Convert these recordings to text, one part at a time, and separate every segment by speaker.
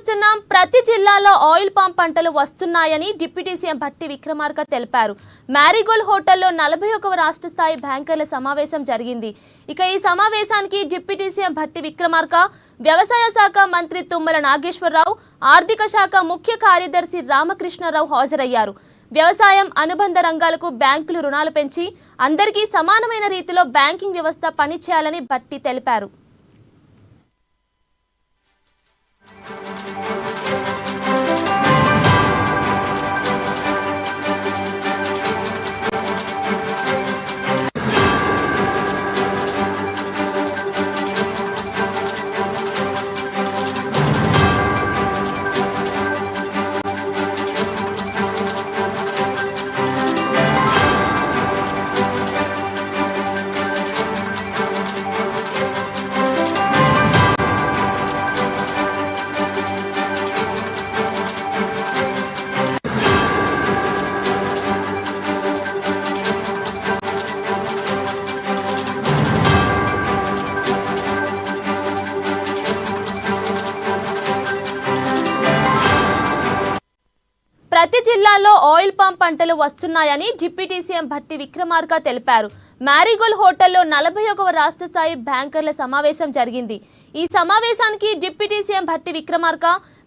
Speaker 1: చూస్తున్నాం. ప్రతి జిల్లాలో ఆయిల్ పామ్ పంటలు వస్తున్నాయని డిప్యూటీ సీఎం భట్టి విక్రమార్క తెలిపారు. మ్యారీగోల్డ్ హోటల్లో 41వ రాష్ట్ర స్థాయి బ్యాంకర్ల సమావేశం జరిగింది. ఇక ఈ సమావేశానికి డిప్యూటీ సీఎం భట్టి విక్రమార్క, వ్యవసాయ శాఖ మంత్రి తుమ్మల నాగేశ్వరరావు, ఆర్థిక శాఖ ముఖ్య కార్యదర్శి రామకృష్ణారావు హాజరయ్యారు. వ్యవసాయం అనుబంధ రంగాలకు బ్యాంకులు రుణాలు పెంచి అందరికీ సమానమైన రీతిలో బ్యాంకింగ్ వ్యవస్థ పనిచేయాలని భట్టి తెలిపారు. ప్రతి జిల్లాలో ఆయిల్ పామ్ పంటలు వస్తున్నాయని డిప్యూటీ సీఎం భట్టి విక్రమార్క తెలిపారు. మ్యారీగోల్డ్ హోటల్లో 41వ రాష్ట్ర స్థాయి బ్యాంకర్ల సమావేశం జరిగింది. ఈ సమావేశానికి డిప్యూటీ సీఎం భట్టి విక్రమార్క,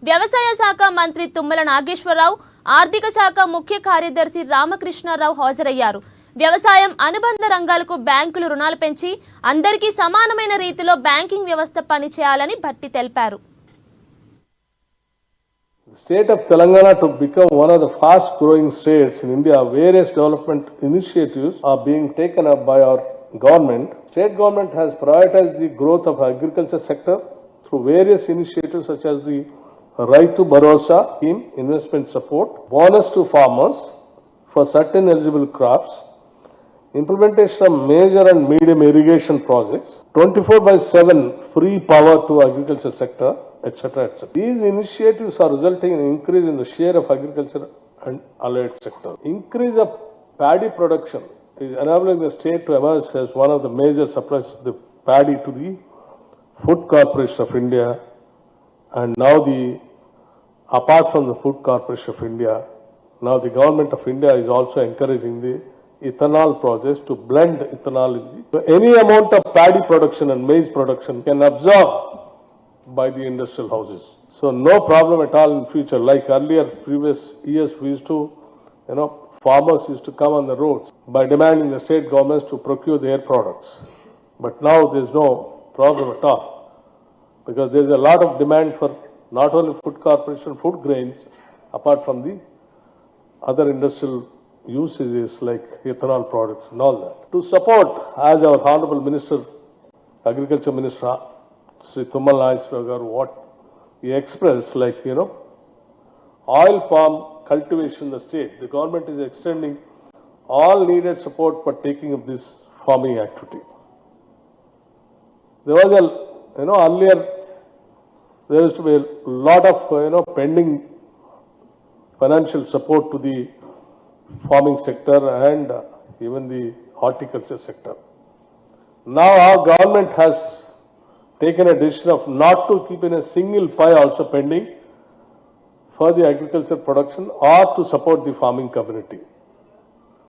Speaker 1: వ్యవసాయ శాఖ మంత్రి తుమ్మల నాగేశ్వరరావు, ఆర్థిక శాఖ ముఖ్య కార్యదర్శి రామకృష్ణారావు హాజరయ్యారు. వ్యవసాయం అనుబంధ రంగాలకు బ్యాంకులు రుణాలు పెంచి అందరికీ సమానమైన రీతిలో బ్యాంకింగ్ వ్యవస్థ పనిచేయాలని భట్టి తెలిపారు.
Speaker 2: The state of Telangana to become one of the fast growing states in India, various development initiatives are being taken up by our government. State government has prioritized the growth of agriculture sector through various initiatives such as the Raitu Bharosa scheme, investment support, bonus to farmers for certain eligible crops, implementation of major and medium irrigation projects, 24/7 free power to agriculture sector, etc. etc. These initiatives are resulting in an increase in the share of agriculture and allied sector. Increase of paddy production is enabling the state to emerge as one of the major suppliers of the paddy to the Food Corporation of India, and now apart from the Food Corporation of India, now the government of India is also encouraging the ethanol process to blend ethanol in so any amount of paddy production and maize production can absorb by the industrial houses. So no problem at all in future. Like earlier, previous years, we used to, farmers used to come on the roads by demanding the state governments to procure their products. But now there's no problem at all because there's a lot of demand for not only food corporation, food grains, apart from the other industrial usages like ethanol products and all that. To support, as our Honorable Minister, Agriculture Minister, Sri Tummala Nageswara, what he expressed, like, oil palm cultivation in the state, the government is extending all needed support for taking up this farming activity. There was earlier, there used to be a lot of, pending financial support to the farming sector and even the horticulture sector. Now our government has taken a decision of not to keep in a single pie also pending for the agriculture production or to support the farming community.